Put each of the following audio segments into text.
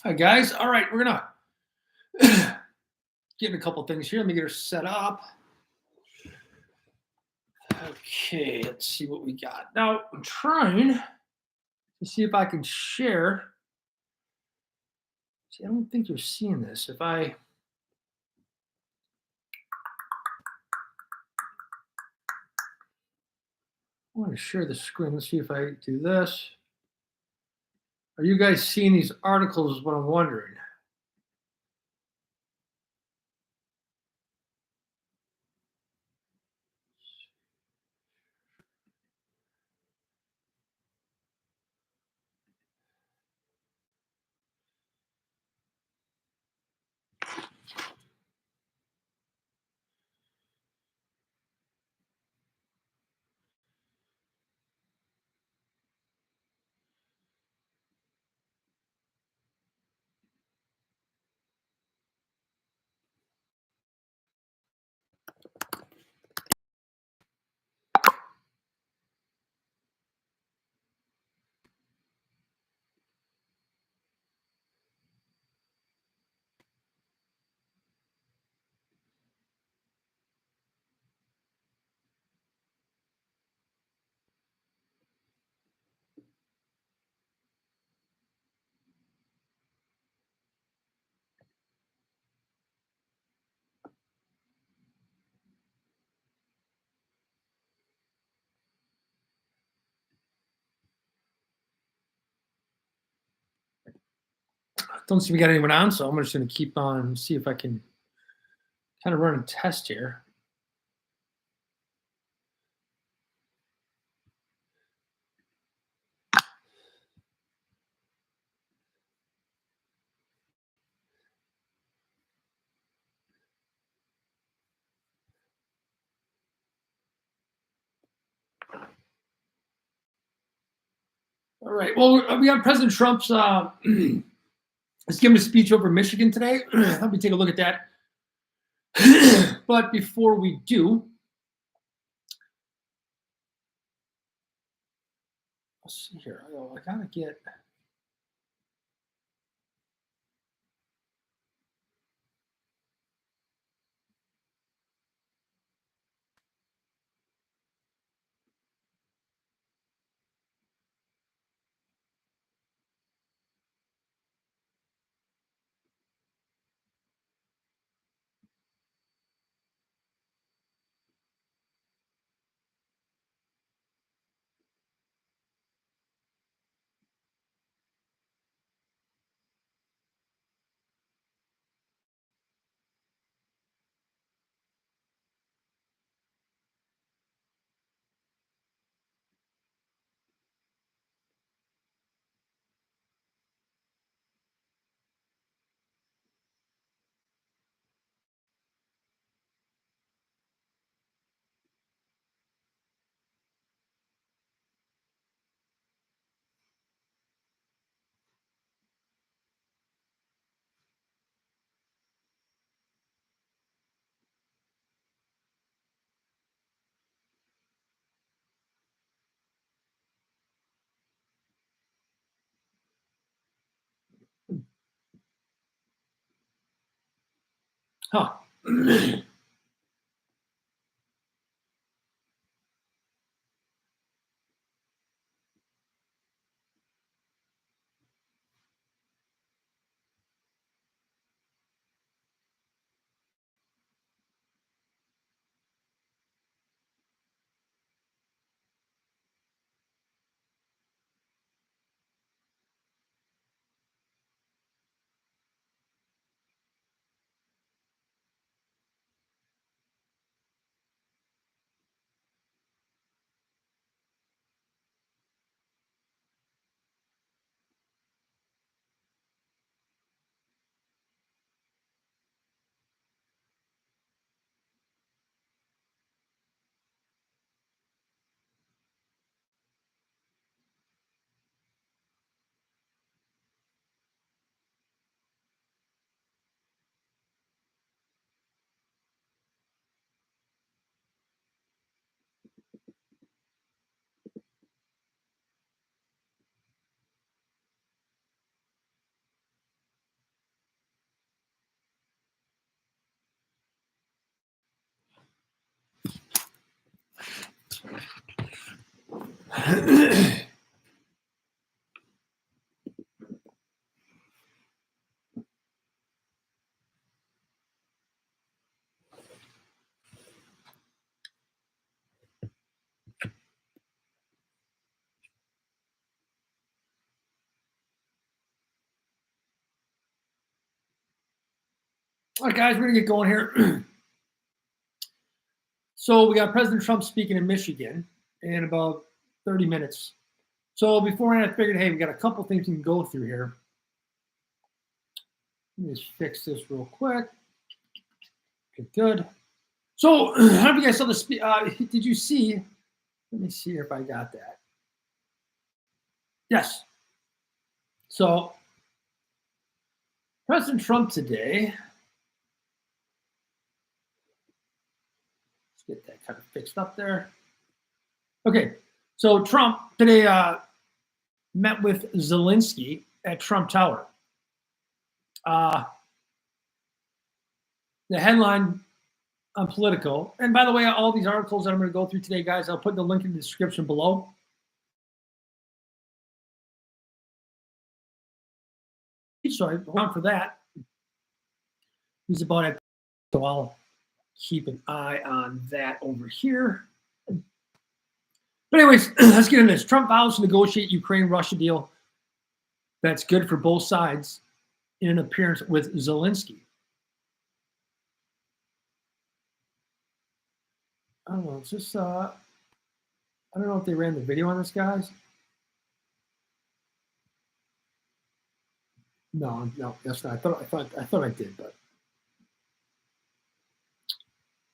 Hi guys. All right, we're gonna get a couple things here. Let me get her set up. Okay, let's see what we got. Now I'm trying to see if I can share. See, I don't think you're seeing this. If I want to share the screen, let's see if I do this. Are you guys seeing these articles? Is what I'm wondering. Don't see we got anyone on, so I'm just going to keep on see if I can kind of run a test here. All right. Well, we got President Trump's is giving a speech over Michigan today. Let me take a look at that. But before we do, let's see here. I gotta get. Huh. All right, guys, we're going to get going here. So we got President Trump speaking in Michigan in about 30 minutes. So beforehand, I figured, hey, we got a couple things we can go through here. Let me just fix this real quick. Okay, good. So I don't know if you guys saw this. Did you see? Let me see if I got that. Yes. So President Trump today. Let's get that kind of fixed up there. Okay. So Trump today met with Zelensky at Trump Tower. The headline on Politico, and by the way, all these articles that I'm going to go through today, guys, I'll put the link in the description below. So I hold on for that. He's about it, so I'll keep an eye on that over here. But anyways, let's get into this. Trump vows to negotiate Ukraine-Russia deal that's good for both sides in an appearance with Zelensky. I don't know. It's just I don't know if they ran the video on this, guys. No, that's not. I thought I did, but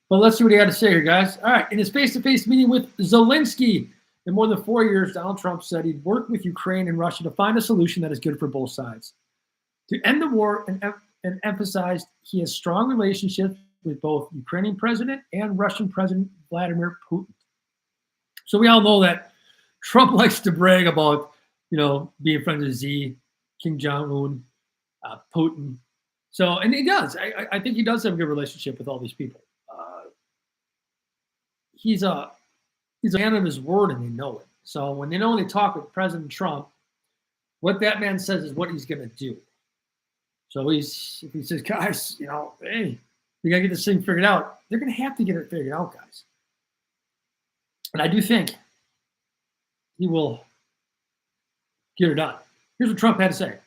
let's see what he had to say here, guys. All right. In his face-to-face meeting with Zelensky, in more than 4 years, Donald Trump said he'd work with Ukraine and Russia to find a solution that is good for both sides. To end the war, and emphasized he has strong relationships with both Ukrainian President and Russian President Vladimir Putin. So we all know that Trump likes to brag about, being friends with Xi, Kim Jong-un, Putin. So, and he does. I think he does have a good relationship with all these people. He's a man of his word, and they know it. So when they talk with President Trump, what that man says is what he's going to do. So if he says, guys, hey, we got to get this thing figured out, they're going to have to get it figured out, guys. And I do think he will get it done. Here's what Trump had to say.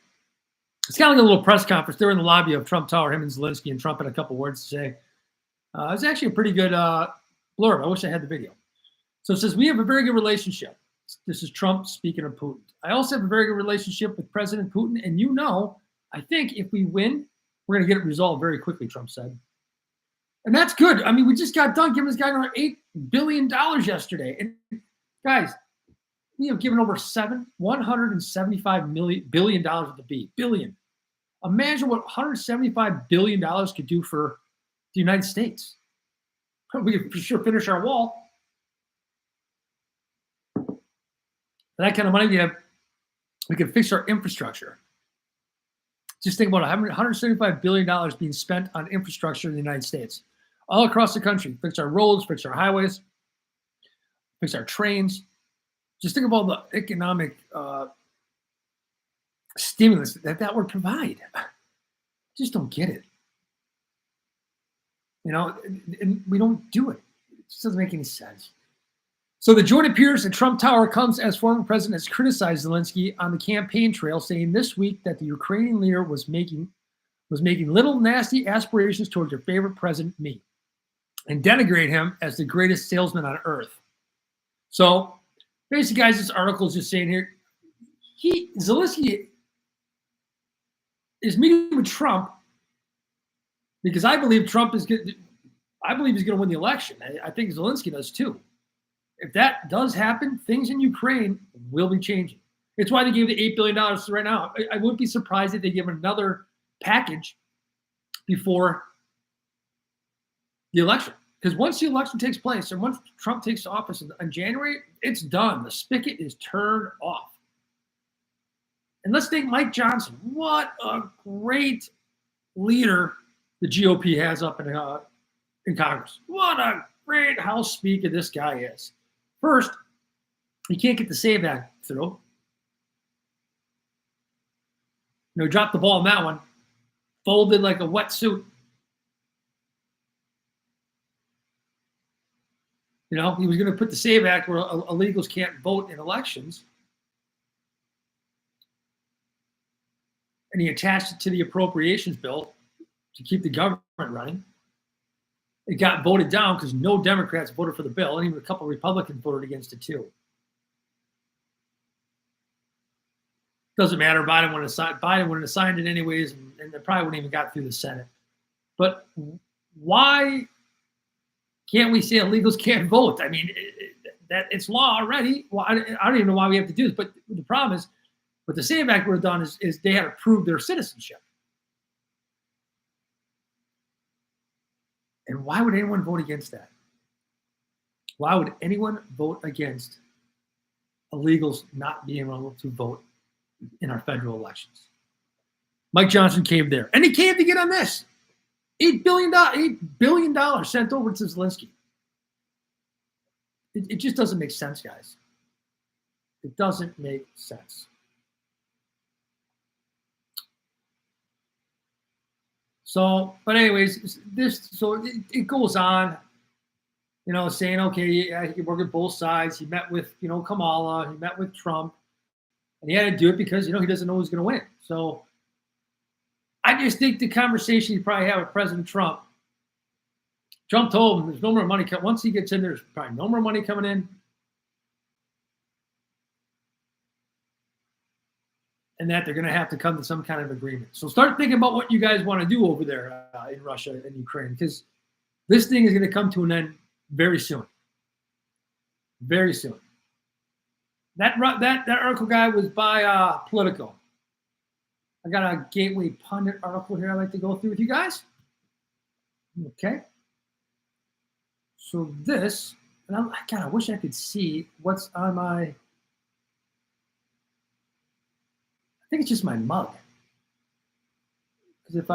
It's kind of like a little press conference. They're in the lobby of Trump Tower, him and Zelensky, and Trump had a couple words to say. It was actually a pretty good blurb. I wish I had the video. So it says, we have a very good relationship. This is Trump speaking of Putin. I also have a very good relationship with President Putin. And I think if we win, we're going to get it resolved very quickly, Trump said. And that's good. I mean, we just got done giving this guy around $8 billion yesterday. And guys, we have given over $175 billion with the B. Billion. Imagine what $175 billion could do for the United States. We could for sure finish our wall. For that kind of money we can fix our infrastructure. Just think about it. $175 billion being spent on infrastructure in the United States. All across the country. Fix our roads, fix our highways, fix our trains. Just think about the economic stimulus that would provide. Just don't get it. And we don't do it. It just doesn't make any sense. So the joint appearance at Trump Tower comes as former president has criticized Zelensky on the campaign trail, saying this week that the Ukrainian leader was making little nasty aspirations towards your favorite president, me, and denigrate him as the greatest salesman on earth. So basically, guys, this article is just saying here, Zelensky is meeting with Trump because I believe Trump is good. I believe he's going to win the election. I think Zelensky does too. If that does happen, things in Ukraine will be changing. It's why they gave the $8 billion right now. I wouldn't be surprised if they give another package before the election. Because once the election takes place and once Trump takes office in January, it's done. The spigot is turned off. And let's thank Mike Johnson. What a great leader the GOP has up in Congress. What a great House Speaker this guy is. First, he can't get the SAVE Act through. Dropped the ball on that one. Folded like a wetsuit. He was going to put the SAVE Act where illegals can't vote in elections. And he attached it to the appropriations bill to keep the government running. It got voted down because no Democrats voted for the bill, and even a couple of Republicans voted against it too. Doesn't matter. Biden wouldn't have signed it anyways, and it probably wouldn't even got through the Senate. But why can't we say illegals can't vote? I mean, that it's law already. Well, I don't even know why we have to do this. But the problem is, what the SAVE Act would have done is they had to prove their citizenship. And why would anyone vote against that? Why would anyone vote against illegals not being able to vote in our federal elections? Mike Johnson caved there. And he caved again on this. $8 billion sent over to Zelensky. It just doesn't make sense, guys. It doesn't make sense. So, but anyways, it goes on, saying, okay, yeah, he worked at both sides. He met with, Kamala. He met with Trump. And he had to do it because, he doesn't know who's going to win. So I just think the conversation he probably had with President Trump told him there's no more money. Once he gets in, there's probably no more money coming in. And that they're going to have to come to some kind of agreement. So start thinking about what you guys want to do over there in Russia and Ukraine, because this thing is going to come to an end very soon. Very soon. That article guy was by Politico. I got a Gateway Pundit article here I'd like to go through with you guys. Okay. So this, and I wish I could see what's on my, I think it's just my mug. Because if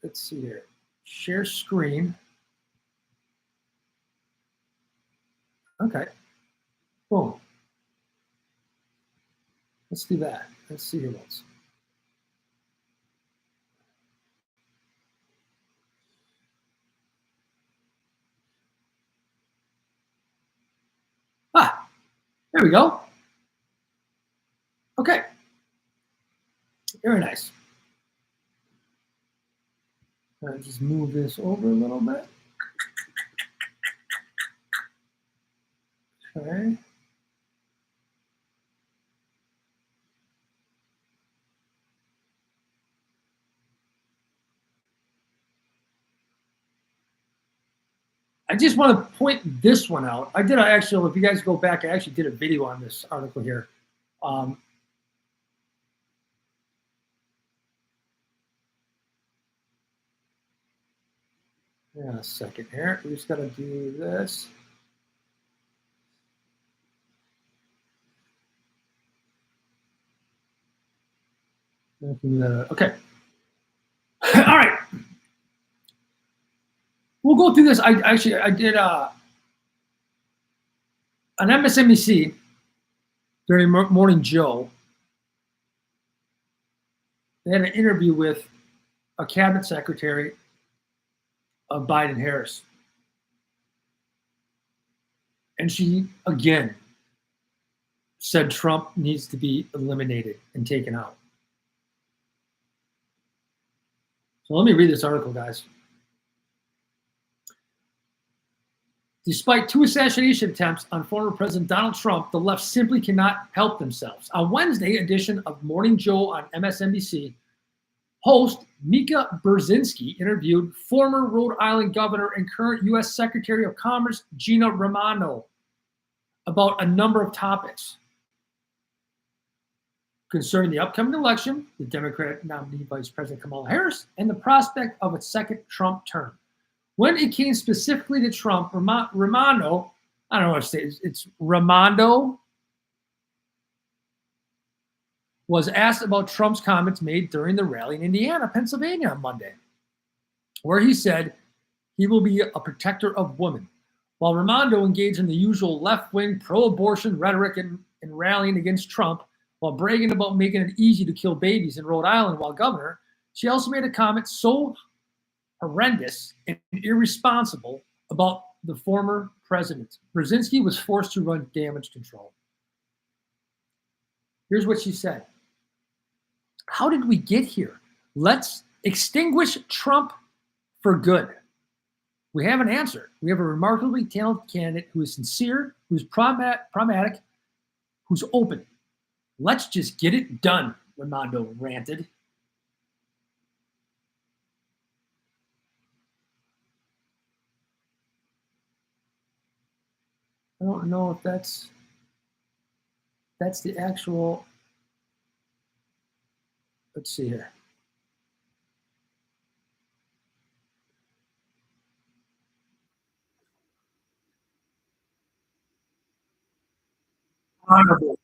let's see here, share screen. Okay. Boom. Let's do that. Let's see here once. There we go. Okay. Very nice. I'll just move this over a little bit. Okay. I just want to point this one out. If you guys go back, I actually did a video on this article here. Yeah, a second here. We just got to do this. Okay. All right. We'll go through this. I did on MSNBC during Morning Joe. They had an interview with a cabinet secretary of Biden Harris. And she, again, said Trump needs to be eliminated and taken out. So let me read this article, guys. Despite 2 assassination attempts on former President Donald Trump, the left simply cannot help themselves. A Wednesday edition of Morning Joe on MSNBC, host Mika Brzezinski interviewed former Rhode Island governor and current U.S. Secretary of Commerce Gina Raimondo about a number of topics concerning the upcoming election, the Democratic nominee Vice President Kamala Harris, and the prospect of a second Trump term. When it came specifically to Trump, Raimondo, I don't know what to say, it's Raimondo, was asked about Trump's comments made during the rally in Indiana, Pennsylvania on Monday, where he said he will be a protector of women. while Raimondo engaged in the usual left-wing pro-abortion rhetoric and rallying against Trump while bragging about making it easy to kill babies in Rhode Island while governor. She also made a comment so horrendous and irresponsible about the former president. Brzezinski was forced to run damage control. Here's what she said. How did we get here? Let's extinguish Trump for good. We have an answer. We have a remarkably talented candidate who is sincere, who's pragmatic, who's open. Let's just get it done, Raimondo ranted. I don't know if that's the actual, let's see here. Honorable.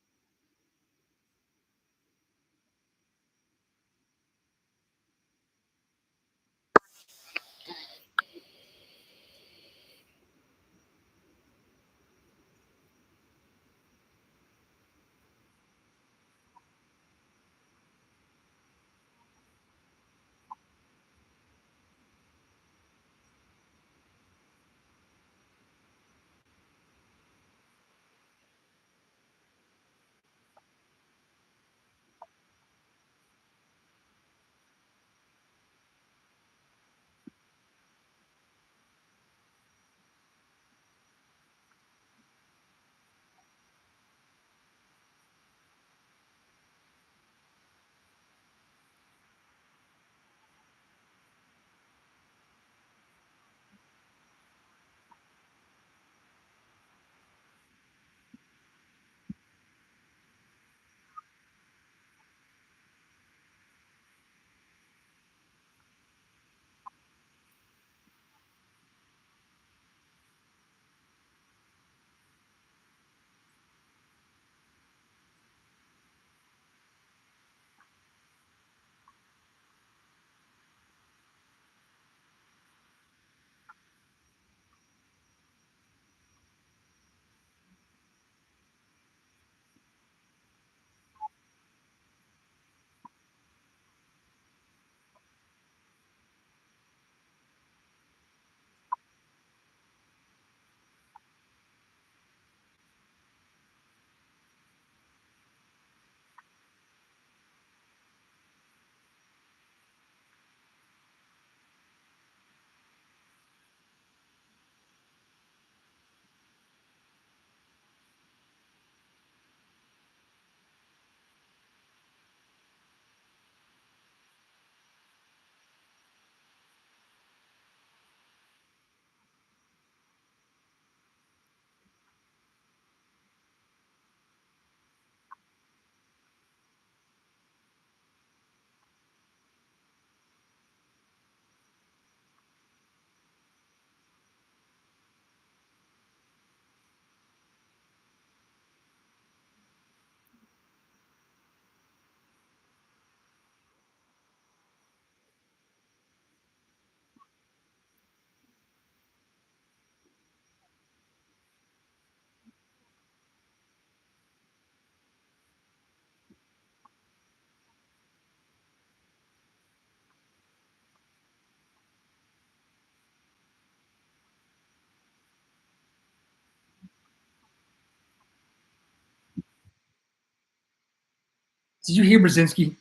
Did you hear Brzezinski?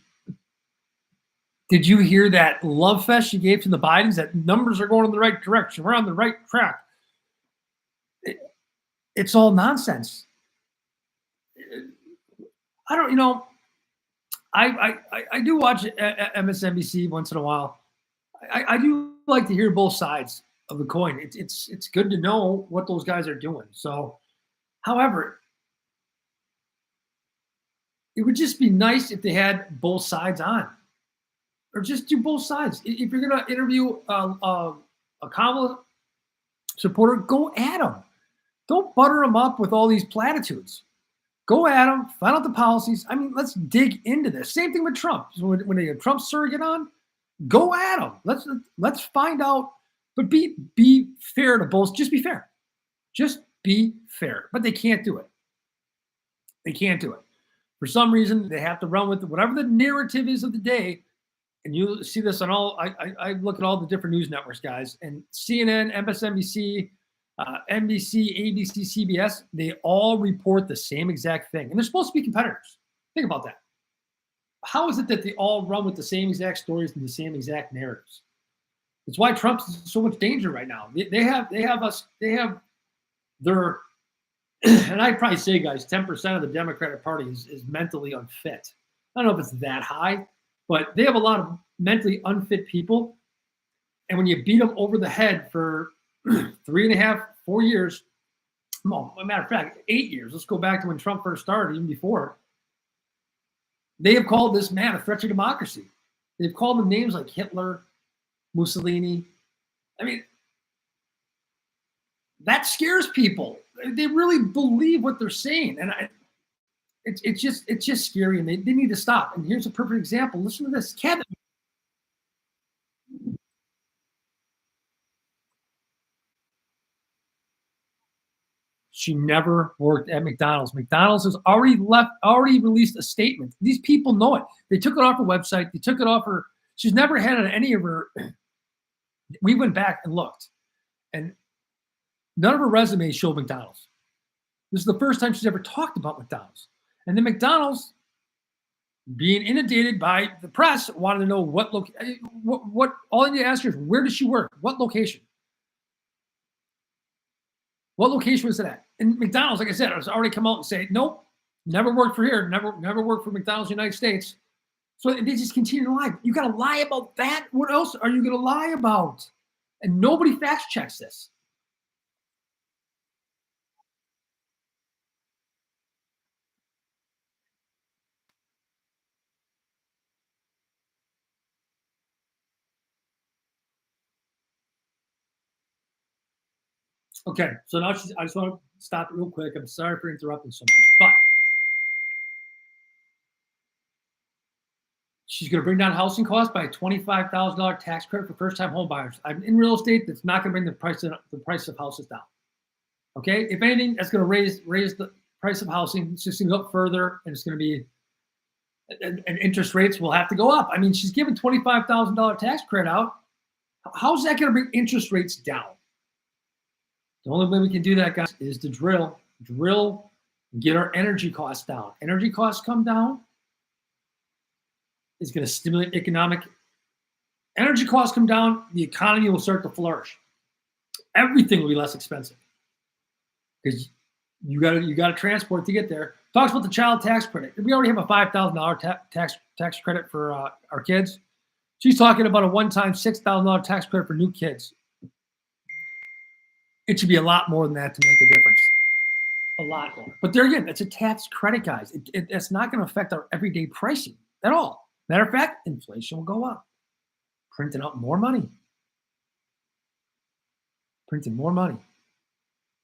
Did you hear that love fest she gave to the Bidens? That numbers are going in the right direction. We're on the right track. It's all nonsense. I don't, I do watch MSNBC once in a while. I do like to hear both sides of the coin. It's good to know what those guys are doing. So, however, it would just be nice if they had both sides on, or just do both sides. If you're going to interview a Kamala supporter, go at them. Don't butter them up with all these platitudes. Go at them, find out the policies. I mean, let's dig into this. Same thing with Trump. When they get Trump surrogate on, go at them. Let's find out, but be fair to both. Just be fair. Just be fair. But they can't do it. They can't do it. For some reason, they have to run with whatever the narrative is of the day. And you see this on all. I look at all the different news networks, guys, and CNN, MSNBC, NBC, ABC, CBS. They all report the same exact thing, and they're supposed to be competitors. Think about that. How is it that they all run with the same exact stories and the same exact narratives? It's why Trump's in so much danger right now. They have their and I'd probably say, guys, 10% of the Democratic Party is mentally unfit. I don't know if it's that high, but they have a lot of mentally unfit people. And when you beat them over the head for 3.5, 4 years, well, as a matter of fact, 8 years, let's go back to when Trump first started, even before, they have called this man a threat to democracy. They've called him names like Hitler, Mussolini. I mean, that scares people. They really believe what they're saying. And it's just scary, and they need to stop. And here's a perfect example. Listen to this. Kevin. She never worked at McDonald's. McDonald's has already released a statement. These people know it. They took it off her website. They took it off her. She's never had it on any of her. We went back and looked, and none of her resumes show McDonald's. This is the first time she's ever talked about McDonald's. And then McDonald's, being inundated by the press, wanted to know what all you need to ask her is, where does she work? What location? What location was it at? And McDonald's, like I said, has already come out and say, nope, never worked for here, never worked for McDonald's United States. So they just continue to lie. You got to lie about that? What else are you going to lie about? And nobody fact checks this. Okay, so now I just want to stop it real quick. I'm sorry for interrupting so much, but she's going to bring down housing costs by a $25,000 tax credit for first-time home buyers. I'm in real estate. That's not going to bring the price of houses down. Okay, if anything, that's going to raise the price of housing. It's just going to go up further, and it's going to be, and interest rates will have to go up. I mean, she's giving $25,000 tax credit out. How's that going to bring interest rates down? The only way we can do that, guys, is to drill, and get our energy costs down. Energy costs come down, is going to stimulate economic. Energy costs come down, the economy will start to flourish. Everything will be less expensive because you got to transport to get there. Talks about the child tax credit. We already have a $5,000 tax credit for our kids. She's talking about a one-time $6,000 tax credit for new kids. It should be a lot more than that to make a difference. A lot more. But there again, it's a tax credit, guys. It's not going to affect our everyday pricing at all. Matter of fact, inflation will go up. Printing out more money. Printing more money.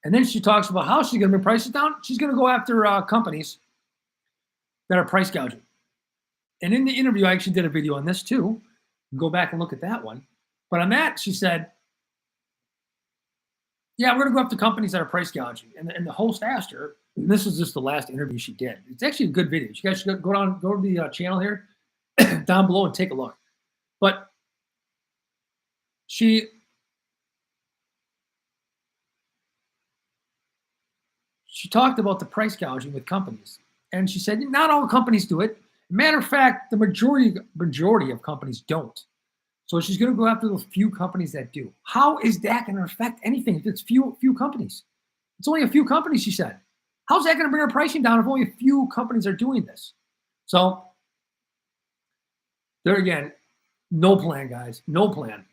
And then she talks about how she's going to bring prices down. She's going to go after companies that are price gouging. And in the interview, I actually did a video on this too. Go back and look at that one. But on that, she said, yeah, we're going to go after companies that are price gouging. And the host asked her, and this was just the last interview she did. It's actually a good video. You guys should go to the channel here down below and take a look. But she talked about the price gouging with companies. And she said, not all companies do it. Matter of fact, the majority of companies don't. So she's going to go after those few companies that do. How is that going to affect anything if it's few companies? It's only a few companies, she said. How's that going to bring her pricing down if only a few companies are doing this? So there again, no plan, guys. No plan.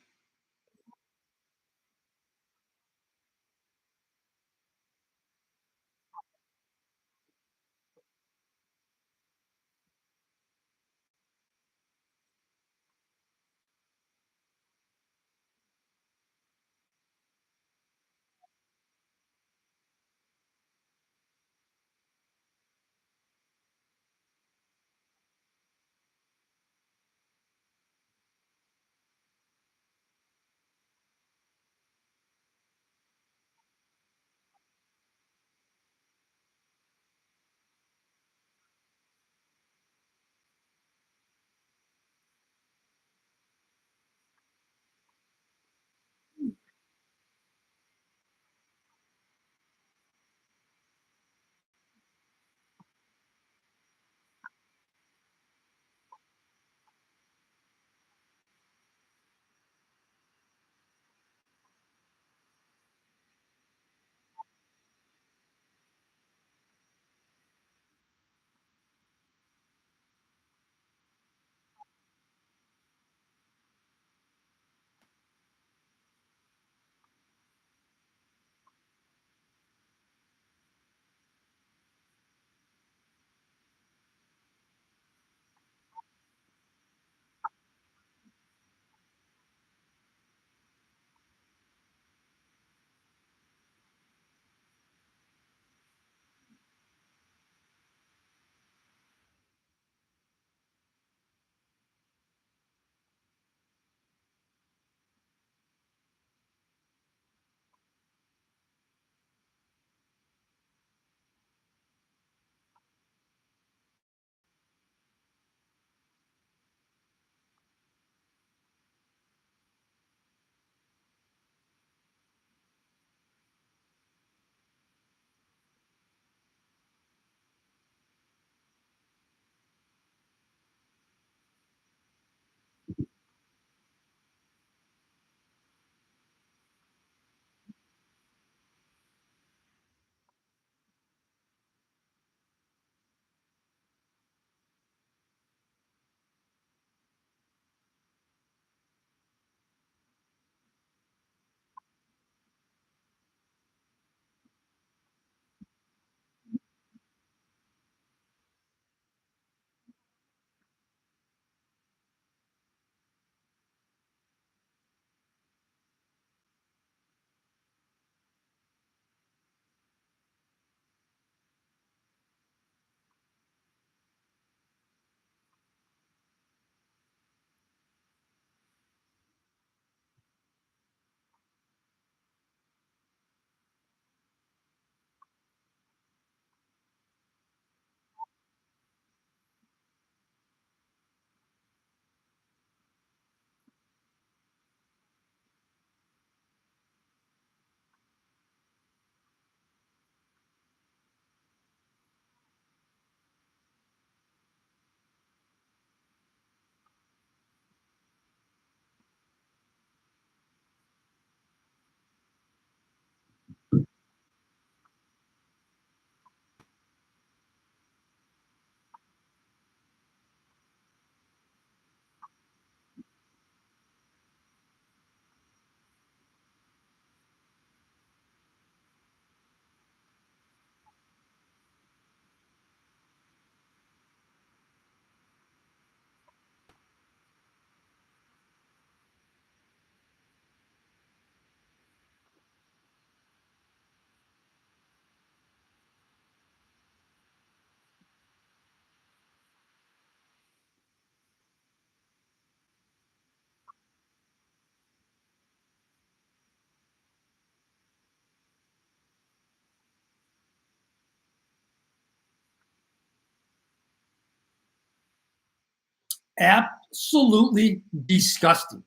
Absolutely disgusting.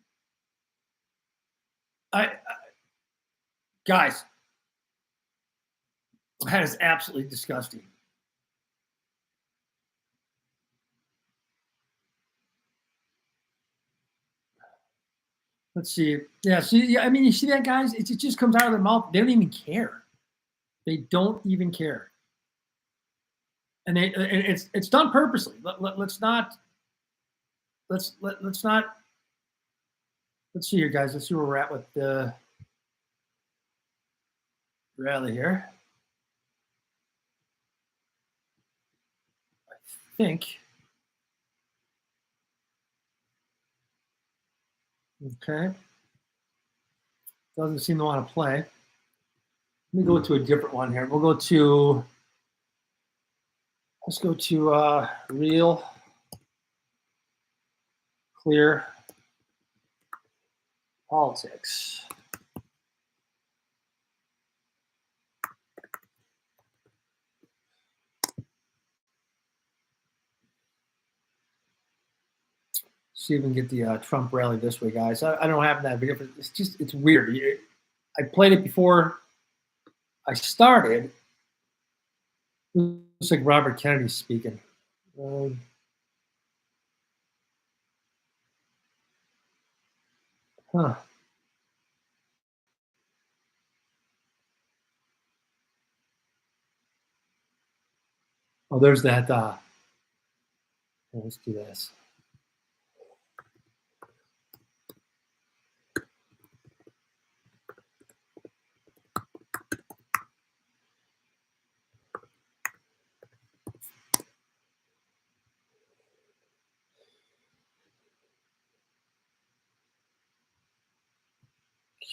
Guys, that is absolutely disgusting. Let's see. Yeah, see, yeah, I mean, you see that, guys? It just comes out of their mouth. They don't even care. They don't even care. And it's done purposely. Let's not let's not let's see here, guys. Let's see where we're at with the rally here. I think. Okay. Doesn't seem to want to play. Let me go to a different one here. We'll go to, let's go to real clear politics. See if we can get the Trump rally this way, guys. I don't have that video, but it's weird. I played it before I started. It looks like Robert Kennedy speaking. Huh. Oh, there's that. Let's do this.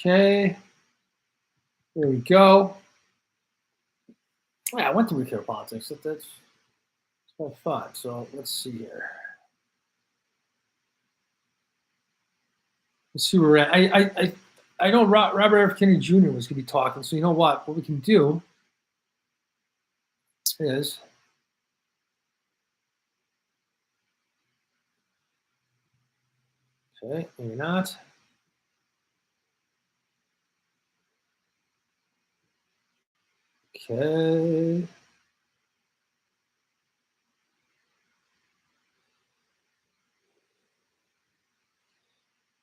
Okay. There we go. Yeah, I went to Weekly Politics. That's kind of fun. So let's see here. Let's see where we're at. I know Robert F. Kennedy Jr. was going to be talking. So you know what? What we can do is okay, maybe not. Okay.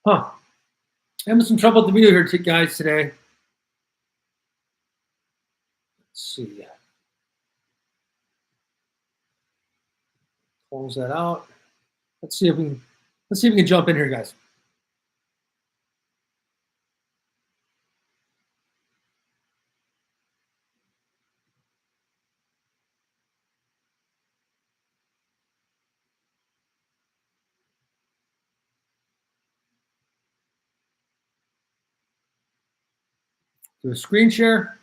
Huh. Having some trouble with the video here, guys, today. Let's see. Close that out. Let's see if we can jump in here, guys. Do a screen share.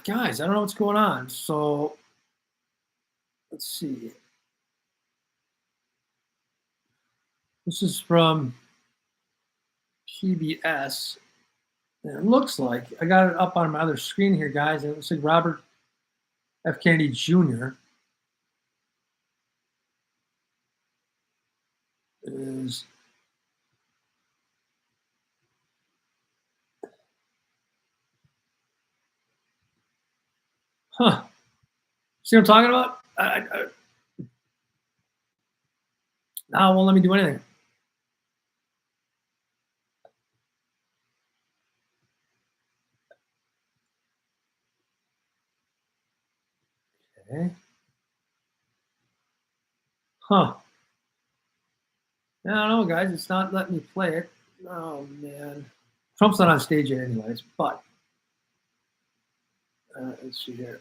Guys, I don't know what's going on. So let's see. This is from PBS. And it looks like I got it up on my other screen here, guys. And it looks like Robert F. Kennedy Jr. is See what I'm talking about? Now it won't let me do anything. Okay. Huh. I don't know, guys. It's not letting me play it. Oh, man. Trump's not on stage yet anyways, but let's see here.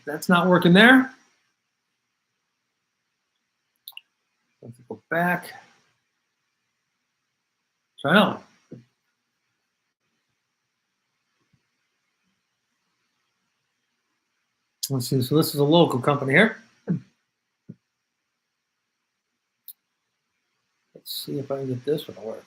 That's not working there. back. So I know. Let's see. So this is a local company here. Let's see if I can get this one to work.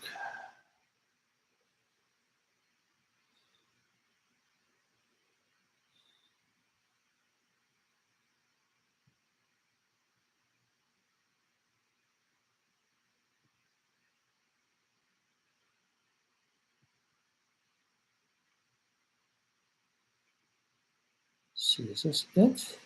Let's see, is this it?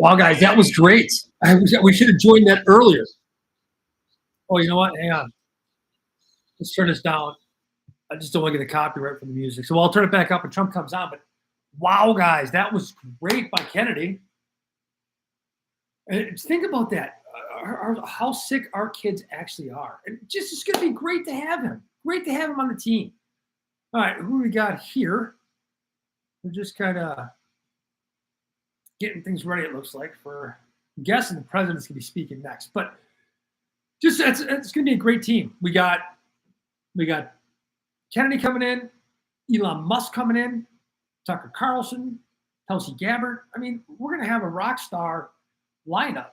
Wow, guys, that was great. We should have joined that earlier. Oh, you know what? Hang on. Let's turn this down. I just don't want to get a copyright from the music. So I'll turn it back up when Trump comes on. But wow, guys, that was great by Kennedy. And think about that. How sick our kids actually are. And just it's going to be great to have him. Great to have him on the team. All right, who we got here? We're just kind of getting things ready, it looks like, for I'm guessing the president's going to be speaking next. But just it's going to be a great team. We got Kennedy coming in, Elon Musk coming in, Tucker Carlson, Tulsi Gabbard. I mean, we're going to have a rock star lineup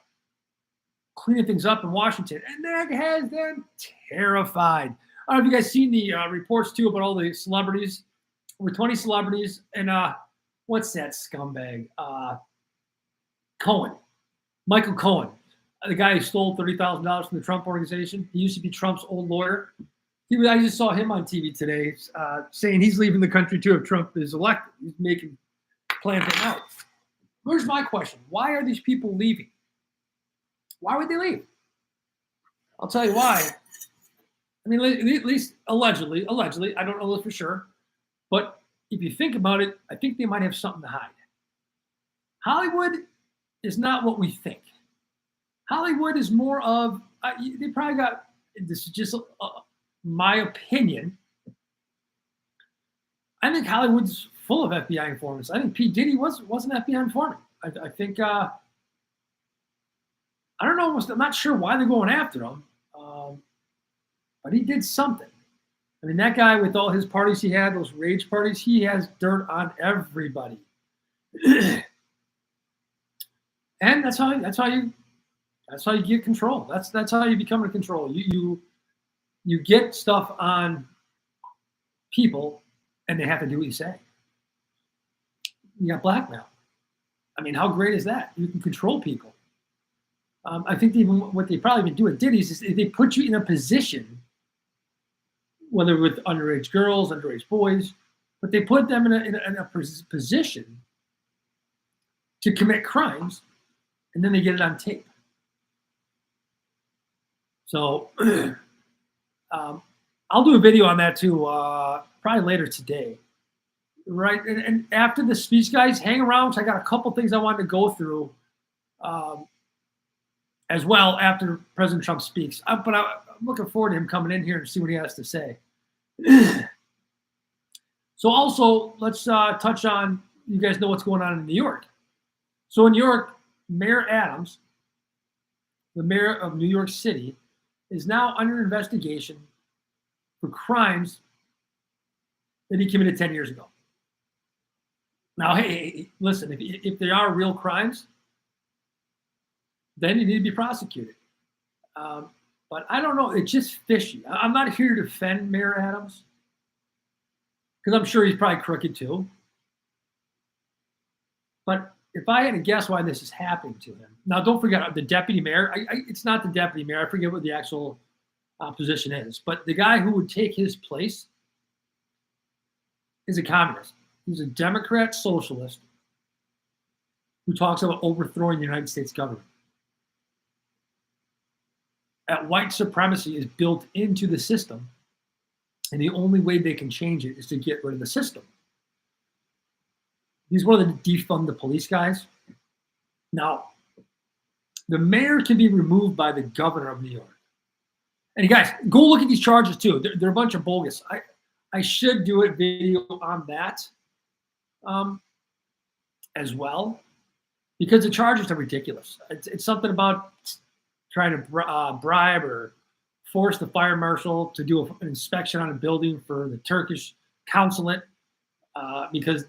cleaning things up in Washington. And that has them terrified. I don't know if you guys seen the reports, too, about all the celebrities. Over 20 celebrities. And what's that scumbag? Cohen. Michael Cohen. The guy who stole $30,000 from the Trump organization. He used to be Trump's old lawyer. I just saw him on TV today saying he's leaving the country, too, if Trump is elected. He's making plans right now. Here's my question. Why are these people leaving? Why would they leave? I'll tell you why. I mean, at least allegedly, I don't know this for sure. But if you think about it, I think they might have something to hide. Hollywood is not what we think. Hollywood is more of, they probably got, this is just my opinion. I think Hollywood's full of FBI informants. I think P. Diddy was an FBI informant. I think, I don't know, I'm not sure why they're going after him, but he did something. I mean, that guy with all his parties he had, those rage parties, he has dirt on everybody. And that's how you get control. That's how you become in control. You get stuff on people, and they have to do what you say. You got blackmail. I mean, how great is that? You can control people. I think even what they probably do at Diddy's is they put you in a position, whether with underage girls, underage boys, but they put them in a position to commit crimes, and then they get it on tape. So I'll do a video on that too, probably later today. Right, and after the speech, guys, hang around. So I got a couple things I wanted to go through as well after President Trump speaks. But I'm looking forward to him coming in here and see what he has to say. So also, let's touch on, you guys know what's going on in New York. So in New York, Mayor Adams, the mayor of New York City, is now under investigation for crimes that he committed 10 years ago. Now, hey, listen, if they are real crimes, then you need to be prosecuted. But I don't know, it's just fishy. I'm not here to defend Mayor Adams, because I'm sure he's probably crooked too. But if I had to guess why this is happening to him, now don't forget the deputy mayor. It's not the deputy mayor. I forget what the actual position is. But the guy who would take his place is a communist. He's a Democrat socialist who talks about overthrowing the United States government. That white supremacy is built into the system, and the only way they can change it is to get rid of the system. He's one of the defund the police guys. Now, the mayor can be removed by the governor of New York. And you guys, go look at these charges too. They're a bunch of bogus. I should do a video on that as well, because the charges are ridiculous. It's something about trying to bribe or force the fire marshal to do an inspection on a building for the Turkish consulate because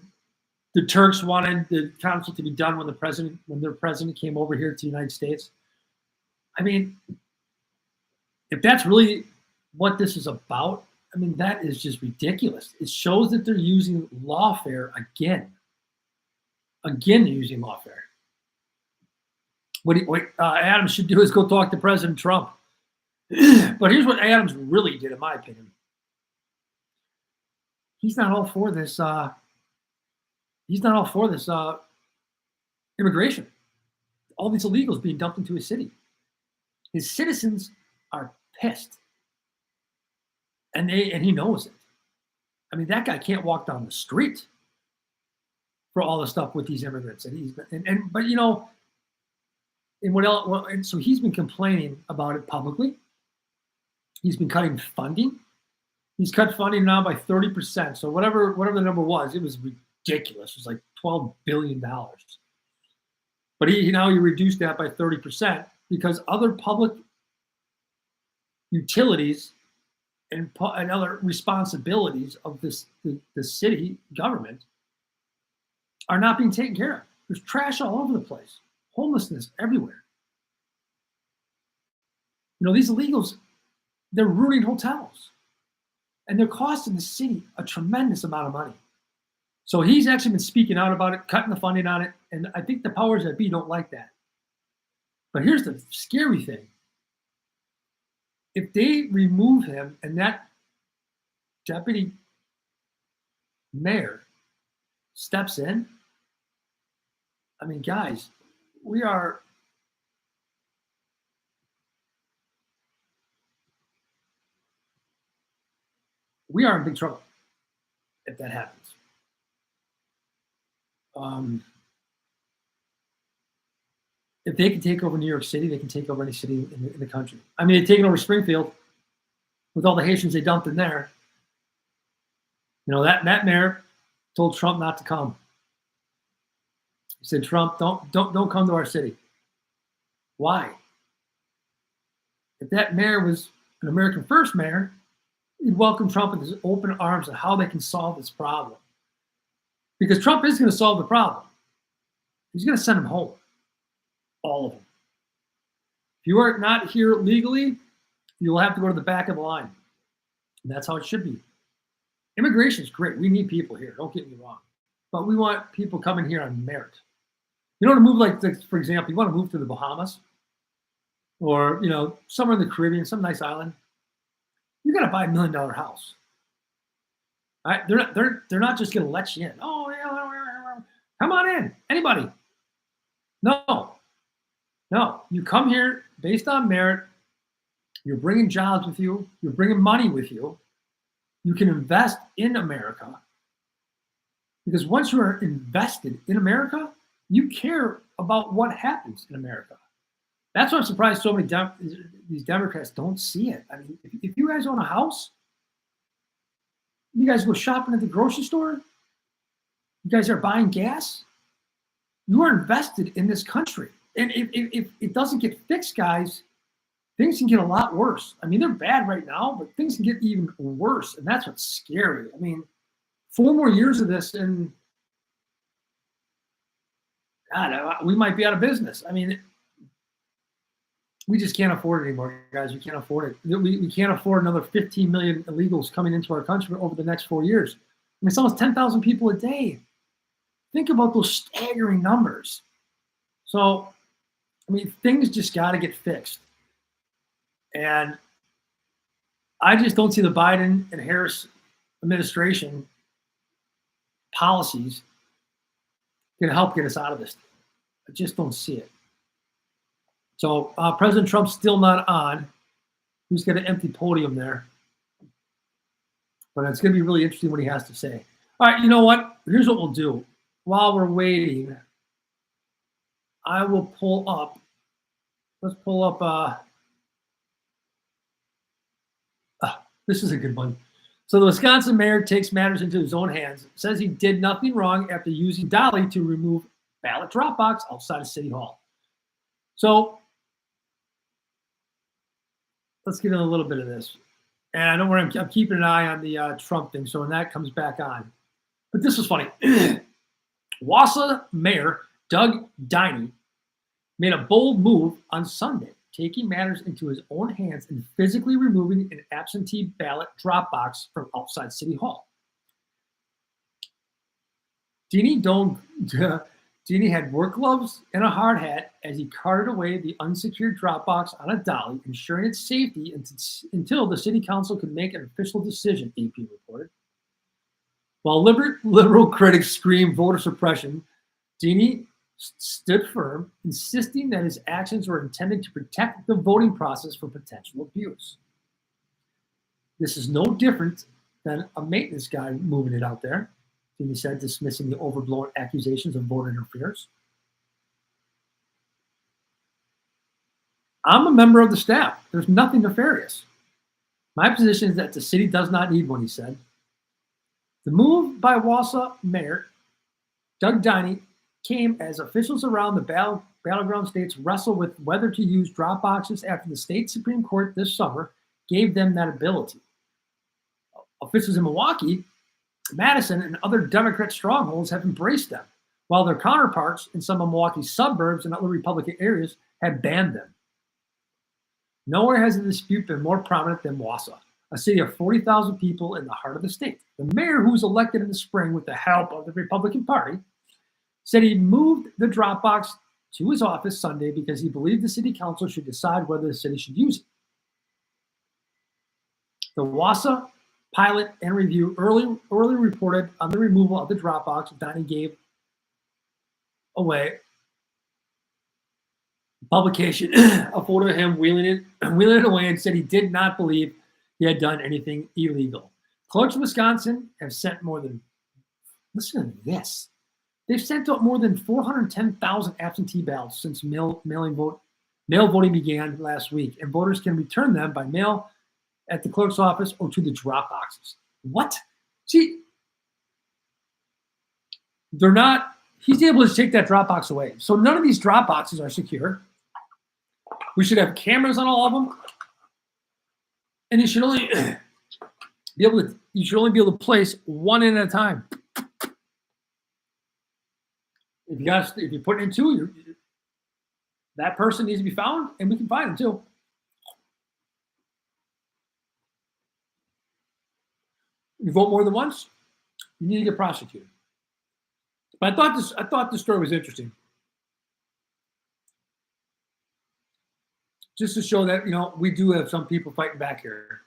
the Turks wanted the consulate to be done when their president came over here to the United States. I mean, if that's really what this is about, I mean, that is just ridiculous. It shows that they're using lawfare again. Again, they're using lawfare. What Adams should do is go talk to President Trump. But here's what Adams really did, in my opinion. He's not all for this. He's not all for this immigration. all these illegals being dumped into his city. His citizens are pissed. And he knows it. I mean, that guy can't walk down the street for all the stuff with these immigrants. But you know, and what else? Well, and so he's been complaining about it publicly. He's been cutting funding. He's cut funding now by 30%. So whatever the number was, it was ridiculous. It was like $12 billion. But he reduced that by 30% because other public utilities and other responsibilities of the city government are not being taken care of. There's trash all over the place, homelessness everywhere. You know, these illegals, they're ruining hotels, and they're costing the city a tremendous amount of money. So he's actually been speaking out about it, cutting the funding on it, and I think the powers that be don't like that. But here's the scary thing. If they remove him and that deputy mayor steps in, I mean, guys, we are in big trouble if that happens. If they can take over New York City, they can take over any city in the country. I mean, they've taken over Springfield with all the Haitians they dumped in there. You know, that mayor told Trump not to come. He said, Trump, don't come to our city. Why? If that mayor was an American First mayor, he'd welcome Trump with his open arms on how they can solve this problem. Because Trump is going to solve the problem. He's going to send them home. All of them. If you are not here legally, you'll have to go to the back of the line. And that's how it should be. Immigration is great. We need people here. Don't get me wrong. But we want people coming here on merit. You don't want to move like this, for example, you want to move to the Bahamas or, you know, somewhere in the Caribbean, some nice island. You got to buy $1 million house. All right? They're not just going to let you in. Oh, yeah, come on in. Anybody. No. You come here based on merit. You're bringing jobs with you. You're bringing money with you. You can invest in America. Because once you are invested in America, you care about what happens in America. That's why I'm surprised so many these Democrats don't see it. I mean, if you guys own a house, you guys go shopping at the grocery store, you guys are buying gas, you are invested in this country. And if it doesn't get fixed, guys, things can get a lot worse. I mean, they're bad right now, but things can get even worse. And that's what's scary. I mean, 4 more years of this and God, we might be out of business. I mean, we just can't afford it anymore, guys. We can't afford it. We can't afford another 15 million illegals coming into our country over the next 4 years. I mean, it's almost 10,000 people a day. Think about those staggering numbers. So, I mean, things just got to get fixed. And I just don't see the Biden and Harris administration policies going to help get us out of this. I just don't see it. So President Trump's still not on. He's got an empty podium there. But it's going to be really interesting what he has to say. All right, you know what? Here's what we'll do. While we're waiting, I will pull up. Let's pull up. This is a good one. So the Wisconsin mayor takes matters into his own hands, says he did nothing wrong after using Dolly to remove ballot drop box outside of City Hall. So let's get in a little bit of this. And don't worry, I'm keeping an eye on the Trump thing, so when that comes back on. But this was funny. Wausau Mayor Doug Diney made a bold move on Sunday, taking matters into his own hands and physically removing an absentee ballot drop box from outside City Hall. Diney had work gloves and a hard hat as he carted away the unsecured drop box on a dolly, ensuring its safety until the city council could make an official decision, AP reported. While liberal critics screamed voter suppression, Diney stood firm, insisting that his actions were intended to protect the voting process from potential abuse. This is no different than a maintenance guy moving it out there, he said, dismissing the overblown accusations of voter interference. I'm a member of the staff. There's nothing nefarious. My position is that the city does not need one, he said. The move by Wausau Mayor Doug Diney came as officials around the battleground states wrestle with whether to use drop boxes after the state Supreme Court this summer gave them that ability. Officials in Milwaukee, Madison, and other Democrat strongholds have embraced them, while their counterparts in some of Milwaukee's suburbs and other Republican areas have banned them. Nowhere has the dispute been more prominent than Wausau, a city of 40,000 people in the heart of the state. The mayor, who was elected in the spring with the help of the Republican Party, said he moved the drop box to his office Sunday because he believed the city council should decide whether the city should use it. The Wausau pilot and review early reported on the removal of the drop box. Donnie gave away publication a photo of him wheeling it away and said he did not believe he had done anything illegal. Clerks in Wisconsin have sent more than, listen to this, they've sent out more than 410,000 absentee ballots since mail voting began last week, and voters can return them by mail at the clerk's office or to the drop boxes. What? See, they're not, he's able to take that drop box away. So none of these drop boxes are secure. We should have cameras on all of them. And you should only be able to place one in at a time. If you're putting in two, that person needs to be found, and we can find them too. You vote more than once, you need to get prosecuted. But I thought this story was interesting. Just to show that, we do have some people fighting back here.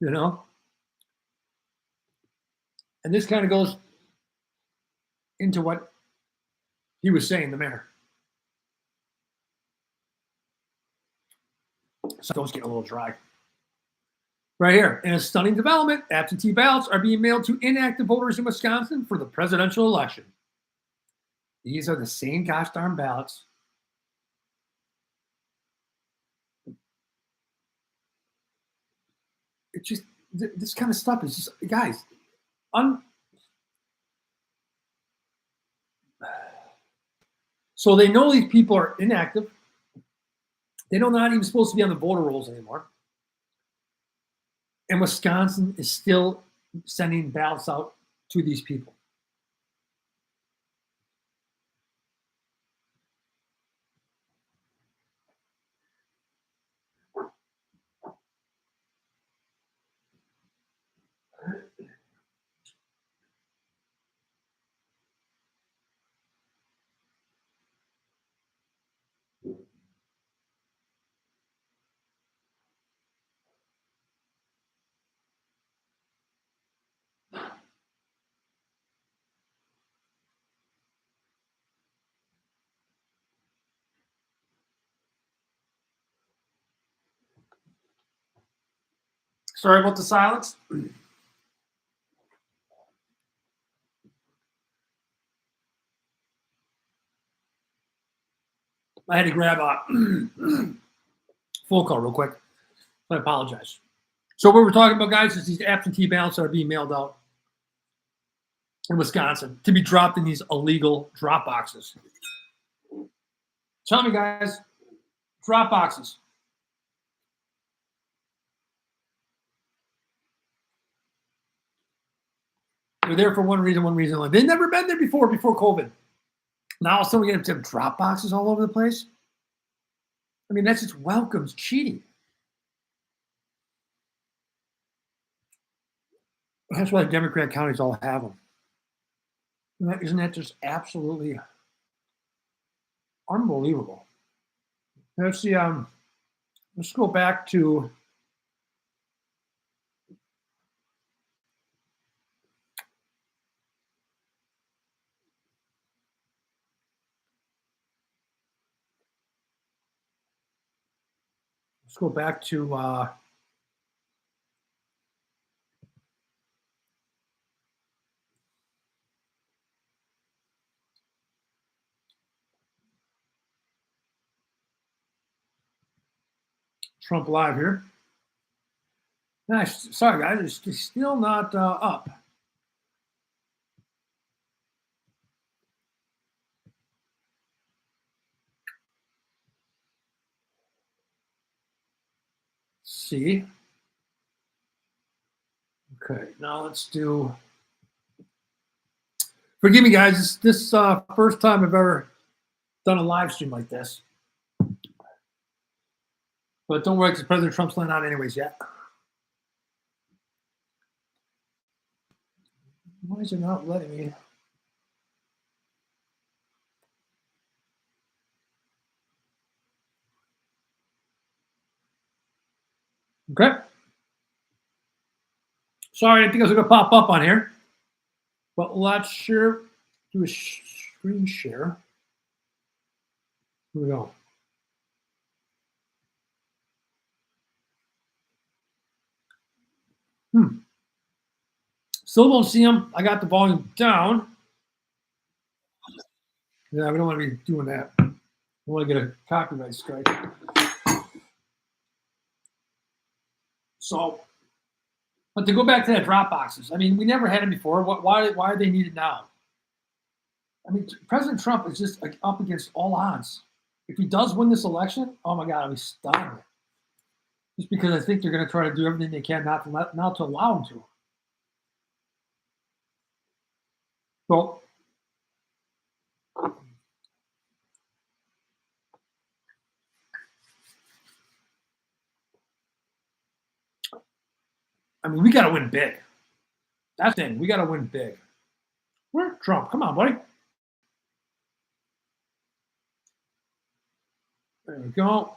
And this kind of goes into what he was saying, the mayor. So those get a little dry. Right here, in a stunning development, absentee ballots are being mailed to inactive voters in Wisconsin for the presidential election. These are the same gosh darn ballots. It's just, this kind of stuff is just, guys, so they know these people are inactive. They know they're not even supposed to be on the voter rolls anymore. And Wisconsin is still sending ballots out to these people. Sorry about the silence. I had to grab a full call real quick. I apologize. So what we're talking about, guys, is these absentee ballots that are being mailed out in Wisconsin to be dropped in these illegal drop boxes. Tell me, guys, drop boxes. They're there for one reason only. They've never been there before COVID. Now someone we get to drop boxes all over the place. I mean, that's just welcomes cheating. That's why Democrat counties all have them. Isn't that just absolutely unbelievable? Let's see. Let's go back to go back to Trump Live here. Nice. Sorry, guys, it's still not up. See. Okay, now let's do. Forgive me, guys. This first time I've ever done a live stream like this. But don't worry, because President Trump's not out anyways yet. Why is it not letting me? Okay. Sorry, I didn't think I was going to pop up on here. But let's share, do a screen share. Here we go. Still don't see them. I got the volume down. Yeah, we don't want to be doing that. We want to get a copyright strike. So, but to go back to that drop boxes, I mean, we never had them before. Why are they needed now? I mean, President Trump is just like up against all odds. If he does win this election, oh my God, I'll be stunned. Just because I think they're going to try to do everything they can not to allow him to. Well, I mean, we got to win big. That's the thing. We got to win big. Where's Trump? Come on, buddy. There we go.